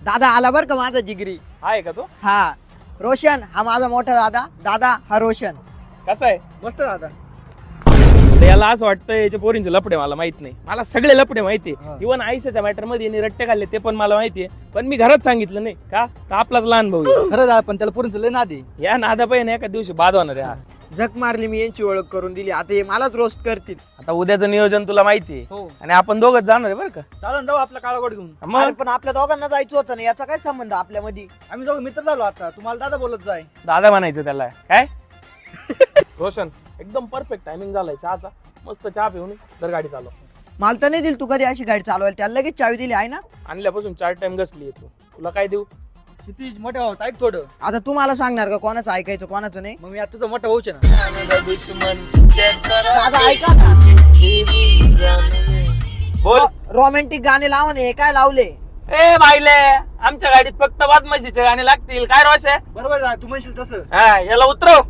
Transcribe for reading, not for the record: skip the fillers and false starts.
दादा आला बर का माझा जिगरी. आहे का तो? हा रोशन हा माझा मोठा दादा. दादा हा रोशन. कसा आहे? मस्त दादा. याला असं वाटतं याच्या पोरींचे लपडे मला माहित नाही. मला सगळे लपडे माहितीये. हा. इव्हन आयुष्याच्या मॅटर मध्ये यांनी रट्टे खाल्ले ते पण मला माहितीये. पण मी घरात सांगितलं नाही का तर आपलाच लहान भाऊ आहे. खरं दादा, पण त्याला पोरींचं लय नादी. या नादा पाहिजे एका दिवशी बाद होणार आहे हा. झक मारली मी यांची ओळख करून दिली. आता हे मलाच रोस्ट करतील. आता उद्याचं नियोजन तुला माहितीये हो आणि आपण दोघच जाणार आहे बरं का. चालन जाऊ आपला काळा गोड घेऊन. अरे मग पण आपल्या दोघांना जायचं होतं ना, याचा काय संबंध आपल्यामध्ये? आम्ही दोघं मित्र झालो आता. तुम्हाला दादा बोलत जाय. दादा म्हणायचं त्याला काय. रोशन एकदम परफेक्ट टायमिंग झालाय चहाचा. मस्त चहा पिऊन जर गाडी चालव. मला तर नाही दिली तू कधी अशी गाडी चालवायला. त्याला लगेच चावी दिली आहे ना. आणल्यापासून 4 टाइम घसली तू. तुला काय देऊ? क्षितिज मोठे भाऊ ऐक थोडं. आता तू मला सांगणार का कोणाचं ऐकायचं कोणाचं नाही? मग मी आता तुझा मोठा भाऊच आहे ना. दादा ऐका ना, बोल. रोमॅन्टिक गाणे लावा ना. हे काय लावले? ए बाईले आमच्या गाडीत फक्त बदमाशीचे गाणे लागतील काय रोष आहे. बरोबर दादा, तू म्हणशील तसं. हा याला उतरव.